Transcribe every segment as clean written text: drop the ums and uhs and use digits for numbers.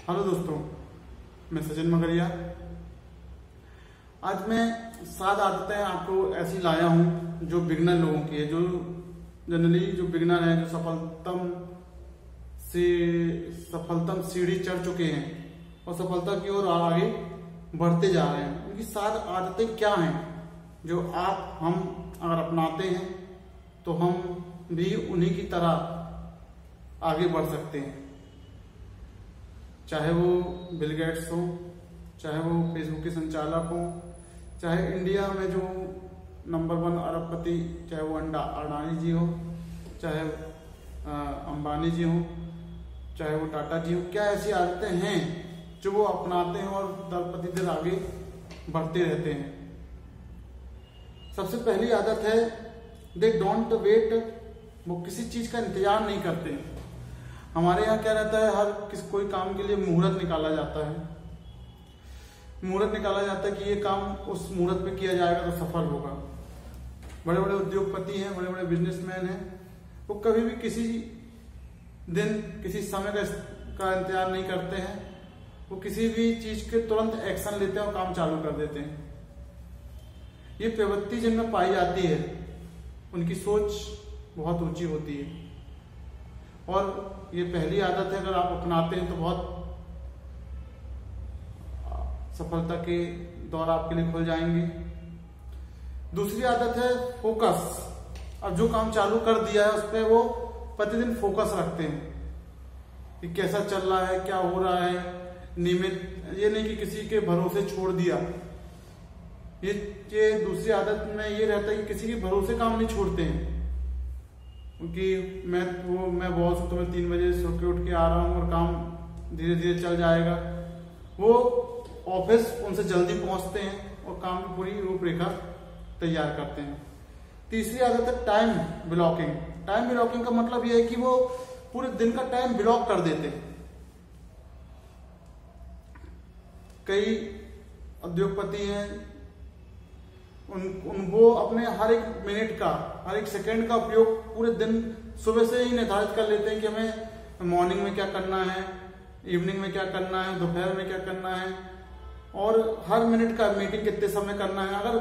Hello दोस्तों, मैं सचिन मगरिया। आज मैं 7 आदतें आपको ऐसी लाया हूं जो बिगनर लोगों की है, जो जनरली जो बिगनर हैं, जो सफलतम सीढ़ी चढ़ चुके हैं और सफलता की ओर आगे बढ़ते जा रहे हैं। उनकी 7 आदतें क्या हैं जो हम अगर अपनाते हैं तो हम भी उन्हीं की तरह आगे बढ़ सकते हैं। चाहे वो बिल गेट्स हो, चाहे वो फेसबुक के संचालक हो, चाहे इंडिया में जो नंबर 1 अरबपति, चाहे वो अडानी जी हो, चाहे अंबानी जी हो, चाहे वो टाटा जी हो। क्या ऐसी आदतें हैं जो वो अपनाते हैं और दर प्रतिदिन आगे बढ़ते रहते हैं। सबसे पहली आदत है दे डोंट वेट। वो किसी चीज का इंतजार नहीं करते हैं। हमारे यहाँ क्या रहता है, कोई काम के लिए मुहूर्त निकाला जाता है। मुहूर्त निकाला जाता है कि ये काम उस मुहूर्त पे किया जाएगा तो सफल होगा। बड़े बड़े उद्योगपति हैं, बड़े बड़े बिजनेसमैन हैं, वो कभी भी किसी दिन किसी समय का इंतजार नहीं करते हैं। वो किसी भी चीज के तुरंत एक्शन लेते हैं और काम चालू कर देते हैं। ये प्रवृत्ति जिनमें पाई जाती है उनकी सोच बहुत ऊंची होती है और ये पहली आदत है, अगर आप अपनाते हैं तो बहुत सफलता के दौर आपके लिए खुल जाएंगे। दूसरी आदत है फोकस। अब जो काम चालू कर दिया है उस पर वो प्रतिदिन फोकस रखते हैं कि कैसा चल रहा है, क्या हो रहा है। नियमित, ये नहीं कि किसी के भरोसे छोड़ दिया। ये दूसरी आदत में ये रहता है कि किसी के भरोसे काम नहीं छोड़ते हैं, क्योंकि मैं बॉस हूं तो मैं 3 बजे सो के उठ के आ रहा हूं और काम धीरे धीरे चल जाएगा। वो ऑफिस उनसे जल्दी पहुंचते हैं और काम की पूरी रूपरेखा तैयार करते हैं। तीसरी आदत है टाइम ब्लॉकिंग। टाइम ब्लॉकिंग का मतलब यह है कि वो पूरे दिन का टाइम ब्लॉक कर देते हैं। कई उद्योगपति हैं, वो अपने हर एक मिनट का, हर एक सेकंड का उपयोग पूरे दिन सुबह से ही निर्धारित कर लेते हैं कि हमें मॉर्निंग में क्या करना है, इवनिंग में क्या करना है, दोपहर में क्या करना है और हर मिनट का मीटिंग कितने समय करना है। अगर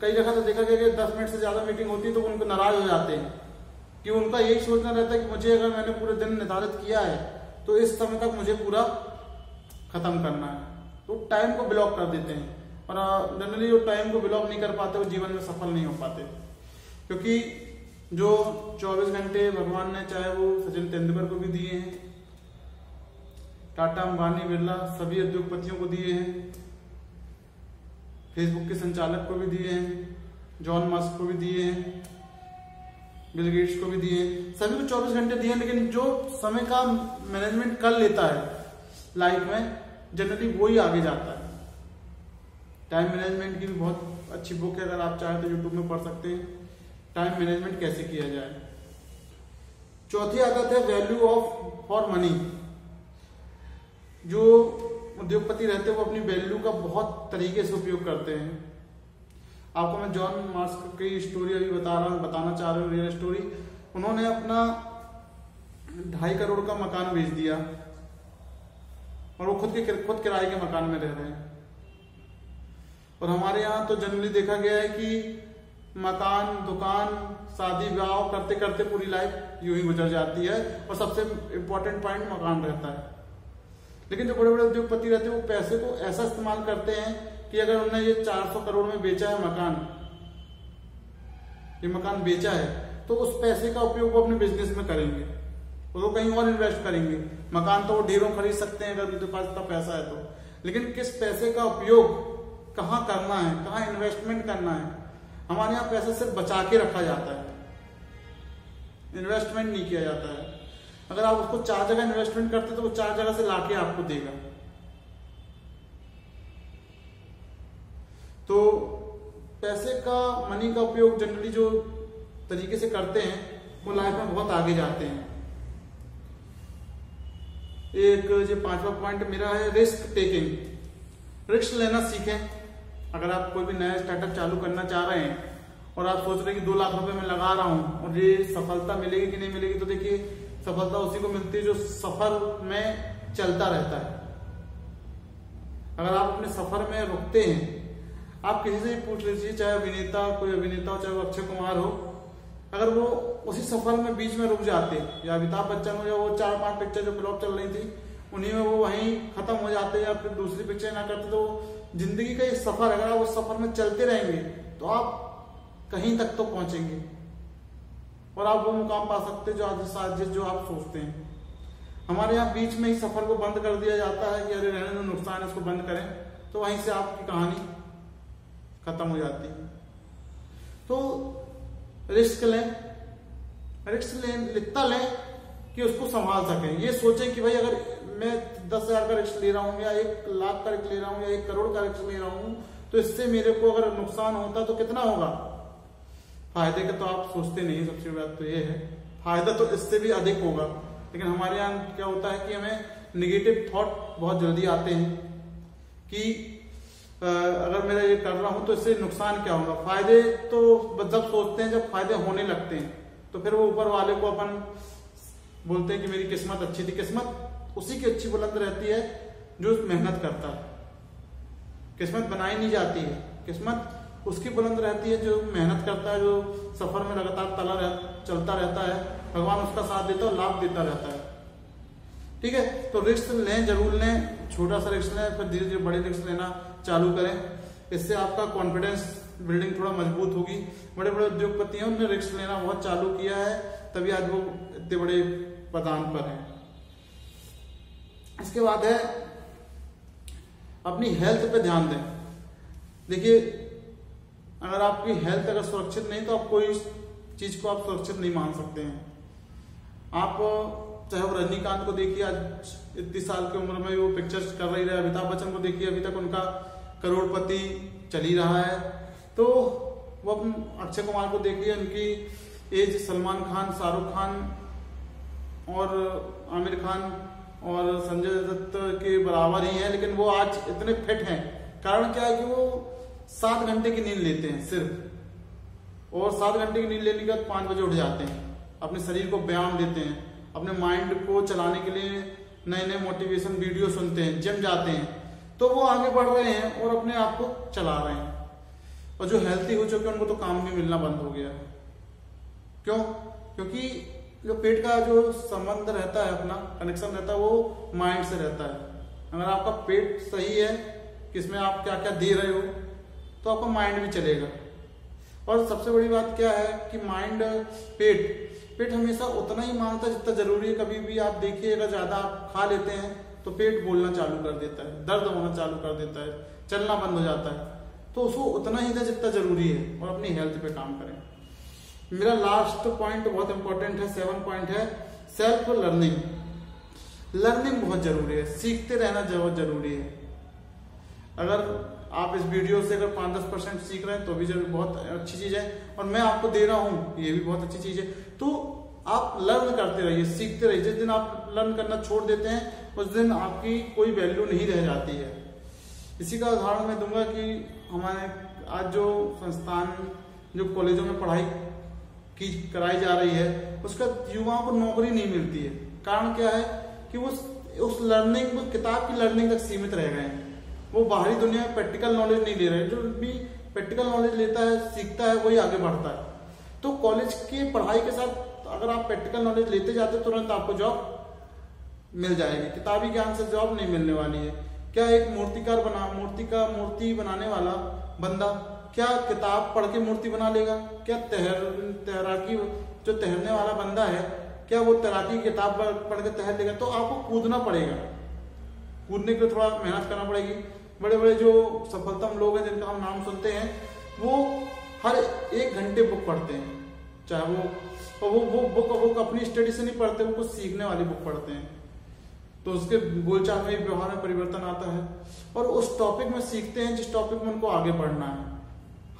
कई जगह तो देखा गया कि 10 मिनट से ज्यादा मीटिंग होती है तो उनको नाराज हो जाते हैं कि उनका यही सोचना रहता है कि मुझे, अगर मैंने पूरे दिन निर्धारित किया है तो इस समय तक मुझे पूरा खत्म करना है। तो टाइम को ब्लॉक कर देते हैं और जनरली वो टाइम को ब्लॉक नहीं कर पाते, वो जीवन में सफल नहीं हो पाते। क्योंकि जो 24 घंटे भगवान ने, चाहे वो सचिन तेंदुलकर को भी दिए हैं, टाटा, अंबानी, बिरला, सभी उद्योगपतियों को दिए हैं, फेसबुक के संचालक को भी दिए हैं, जॉन मस्क को भी दिए हैं, बिल गेट्स को भी दिए हैं, सभी को 24 घंटे दिए हैं। लेकिन जो समय का मैनेजमेंट कर लेता है लाइफ में, जनरली वो ही आगे जाता है। टाइम मैनेजमेंट की भी बहुत अच्छी बुक है, अगर आप चाहें तो यूट्यूब में पढ़ सकते हैं, टाइम मैनेजमेंट कैसे किया जाए। चौथी आदत है वैल्यू ऑफ फॉर मनी। जो उद्योगपति रहते हैं वो अपनी वैल्यू का बहुत तरीके से उपयोग करते हैं। आपको मैं जॉन मस्क की स्टोरी अभी बताना चाह रहा हूँ, रियल स्टोरी। उन्होंने अपना 2.5 करोड़ का मकान बेच दिया और वो खुद किराए के मकान में रह रहे हैं। और हमारे यहाँ तो जनरली देखा गया है कि मकान, दुकान, शादी ब्याह करते करते पूरी लाइफ यूं ही गुजर जाती है और सबसे इंपॉर्टेंट पॉइंट मकान रहता है। लेकिन जो बड़े बड़े उद्योगपति रहते हैं वो पैसे को ऐसा इस्तेमाल करते हैं कि अगर उन्होंने ये 400 करोड़ में बेचा है ये मकान बेचा है, तो उस पैसे का उपयोग वो अपने बिजनेस में करेंगे और वो कहीं और इन्वेस्ट करेंगे। मकान तो वो ढेरों खरीद सकते हैं अगर उनके पास इतना पैसा है तो, लेकिन किस पैसे का उपयोग कहाँ करना है, कहाँ इन्वेस्टमेंट करना है। हमारे यहाँ पैसा सिर्फ बचा के रखा जाता है, इन्वेस्टमेंट नहीं किया जाता है। अगर आप उसको 4 जगह इन्वेस्टमेंट करते तो वो 4 जगह से लाके आपको देगा। तो पैसे का, मनी का उपयोग जनरली जो तरीके से करते हैं वो लाइफ में बहुत आगे जाते हैं। एक जो 5वां पॉइंट मेरा है रिस्क टेकिंग। रिस्क लेना सीखें। अगर आप कोई भी नया स्टार्टअप चालू करना चाह रहे हैं और आप सोच रहे हैं कि 2 लाख रुपए मैं लगा रहा हूं और ये सफलता मिलेगी कि नहीं मिलेगी, तो देखिए सफलता उसी को मिलती है जो सफर में चलता रहता है। अगर आप अपने सफर में रुकते हैं, आप किसी से भी पूछ लीजिए, चाहे अभिनेता, कोई अभिनेता हो, चाहे वो अक्षय कुमार हो, अगर वो उसी सफर में बीच में रुक जाते, या अमिताभ बच्चन हो, या वो 4-5 पिक्चर जो फ्लॉप चल रही थी उन्हीं में वो वहीं खत्म हो जाते, या फिर दूसरी पिक्चर ना करते, तो जिंदगी का एक सफर, अगर आप उस सफर में चलते रहेंगे तो आप कहीं तक तो पहुंचेंगे और आप वो मुकाम पा सकते जो आज जो आप सोचते हैं। हमारे यहाँ बीच में ही सफर को बंद कर दिया जाता है कि अरे रहने दो, नुकसान है, इसको बंद करें, तो वहीं से आपकी कहानी खत्म हो जाती है। तो रिस्क लें, इतना लें कि उसको संभाल सकें। ये सोचें कि भाई अगर मैं 10,000 का रिस्क ले रहा हूं, या 1 लाख का रिस्क ले रहा हूं, या 1 करोड़ का रिस्क ले रहा हूं, तो इससे मेरे को अगर नुकसान होता तो कितना होगा। फायदे का तो आप सोचते नहीं, सबसे बड़ी बात तो ये है, फायदा तो इससे भी अधिक होगा। लेकिन हमारे यहाँ क्या होता है कि हमें निगेटिव थॉट बहुत जल्दी आते हैं कि अगर मैं ये कर रहा हूं तो इससे नुकसान क्या होगा। फायदे तो जब सोचते हैं, जब फायदे होने लगते हैं, तो फिर वो ऊपर वाले को अपन बोलते हैं कि मेरी किस्मत अच्छी थी। किस्मत उसी की अच्छी बुलंद रहती है जो मेहनत करता है। किस्मत बनाई नहीं जाती है, किस्मत उसकी बुलंद रहती है जो मेहनत करता है, जो सफर में लगातार चलता रहता है, भगवान उसका साथ देता है, लाभ देता रहता है। ठीक है, तो रिस्क लें, जरूर लें, छोटा सा रिस्क लें, फिर धीरे धीरे बड़े रिस्क लेना चालू करें। इससे आपका कॉन्फिडेंस बिल्डिंग थोड़ा मजबूत होगी। बड़े बड़े उद्योगपति हैं, उन्होंने रिस्क लेना बहुत चालू किया है, तभी आज वो इतने बड़े पदान पर हैं। इसके बाद है अपनी हेल्थ पे ध्यान दें। देखिए, अगर आपकी हेल्थ अगर सुरक्षित नहीं, तो आप कोई चीज को आप सुरक्षित नहीं मान सकते हैं। आप चाहे वो रजनीकांत को देखिए, आज इतनी साल की उम्र में वो पिक्चर्स कर रही रहे, अमिताभ बच्चन को देखिए, अभी तक उनका करोड़पति चल ही रहा है। तो वो अक्षय कुमार को देखिए, उनकी एज सलमान खान, शाहरुख खान और आमिर खान और संजय दत्त के बराबर ही है, लेकिन वो आज इतने फिट हैं। कारण क्या है कि वो 7 घंटे की नींद लेते हैं सिर्फ, और 7 घंटे की नींद लेने के बाद 5 बजे उठ जाते हैं, अपने शरीर को व्यायाम देते हैं, अपने माइंड को चलाने के लिए नए नए मोटिवेशन वीडियो सुनते हैं, जिम जाते हैं, तो वो आगे बढ़ रहे हैं और अपने आप को चला रहे हैं। और जो हेल्थी हो चुके हैं उनको तो काम भी मिलना बंद हो गया है। क्यों? क्योंकि जो पेट का जो संबंध रहता है, अपना कनेक्शन रहता है, वो माइंड से रहता है। अगर आपका पेट सही है कि इसमें आप क्या क्या दे रहे हो, तो आपका माइंड भी चलेगा। और सबसे बड़ी बात क्या है कि माइंड, पेट हमेशा उतना ही मांगता है जितना जरूरी है। कभी भी आप देखिए, अगर ज्यादा आप खा लेते हैं तो पेट बोलना चालू कर देता है, दर्द होना चालू कर देता है, चलना बंद हो जाता है। तो उसको उतना ही था जितना जरूरी है, और अपनी हेल्थ पे काम करें। मेरा लास्ट पॉइंट बहुत इंपॉर्टेंट है, 7 पॉइंट है, सेल्फ लर्निंग। लर्निंग बहुत जरूरी है, सीखते रहना बहुत जरूरी है। अगर आप इस वीडियो से अगर 5-10% सीख रहे हैं तो भी बहुत अच्छी चीज है, और मैं आपको दे रहा हूं ये भी बहुत अच्छी चीज है। तो आप लर्न करते रहिए, सीखते रहिए। जिस दिन आप लर्न करना छोड़ देते हैं, उस दिन आपकी कोई वैल्यू नहीं रह जाती है। इसी का उदाहरण मैं दूंगा कि हमारे आज जो संस्थान, जो कॉलेजों में पढ़ाई की कराई जा रही है, उसका युवाओं को नौकरी नहीं मिलती है। कारण क्या है कि वो उस लर्निंग, किताब की लर्निंग तक सीमित रह गए हैं। वो बाहरी दुनिया में प्रैक्टिकल नॉलेज नहीं ले रहे। जो भी प्रैक्टिकल नॉलेज लेता है, सीखता है, वही आगे बढ़ता है। तो कॉलेज की पढ़ाई के साथ अगर आप प्रैक्टिकल नॉलेज लेते जाते, तुरंत आपको जॉब मिल जाएगी। किताबी ज्ञान से जॉब नहीं मिलने वाली है। क्या एक मूर्ति बनाने वाला बंदा क्या किताब पढ़ के मूर्ति बना लेगा? क्या तैराकी जो तैरने वाला बंदा है, क्या वो तैराकी की किताब पढ़ के तैर लेगा? तो आपको कूदना पड़ेगा। कूदने के लिए थोड़ा मेहनत करना पड़ेगी। बड़े बड़े जो सफलतम लोग हैं जिनका हम नाम सुनते हैं, वो हर 1 घंटे बुक पढ़ते हैं। चाहे वो बुक अपनी स्टडी से नहीं पढ़ते, वो कुछ सीखने वाली बुक पढ़ते हैं। तो उसके बोलचाल में, व्यवहार में परिवर्तन आता है, और उस टॉपिक में सीखते हैं जिस टॉपिक में उनको आगे बढ़ना है।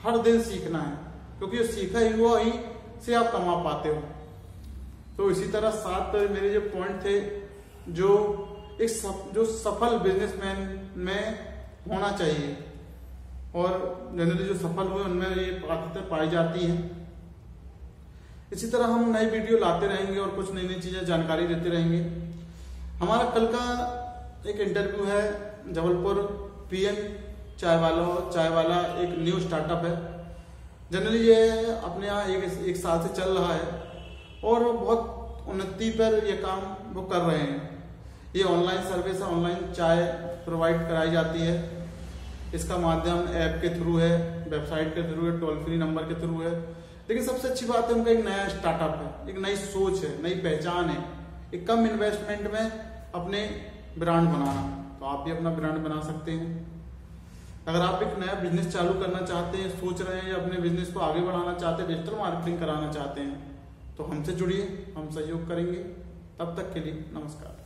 हर दिन सीखना है, क्योंकि जो सीखा हुआ ही से आप कमा पाते हो। तो इसी तरह 7 मेरे जो पॉइंट थे जो सफल बिजनेसमैन में होना चाहिए, और जनरली जो सफल हुए उनमें ये आदतें पाई जाती हैं। इसी तरह हम नई वीडियो लाते रहेंगे और कुछ नई नई चीजें जानकारी देते रहेंगे। हमारा कल का एक इंटरव्यू है जबलपुर पीएम चाय वाला एक न्यू स्टार्टअप है। जनरली ये अपने यहाँ एक साल से चल रहा है और बहुत उन्नति पर ये काम वो कर रहे हैं। ये ऑनलाइन सर्विस है, ऑनलाइन चाय प्रोवाइड कराई जाती है। इसका माध्यम ऐप के थ्रू है, वेबसाइट के थ्रू है, टोल फ्री नंबर के थ्रू है। लेकिन सबसे अच्छी बात है उनका एक नया स्टार्टअप है, एक नई सोच है, नई पहचान है, एक कम इन्वेस्टमेंट में अपने ब्रांड बनाना। तो आप भी अपना ब्रांड बना सकते हैं। अगर आप एक नया बिजनेस चालू करना चाहते हैं, सोच रहे हैं या अपने बिजनेस को आगे बढ़ाना चाहते हैं, डिजिटल मार्केटिंग कराना चाहते हैं, तो हमसे जुड़िए, हम सहयोग करेंगे। तब तक के लिए नमस्कार।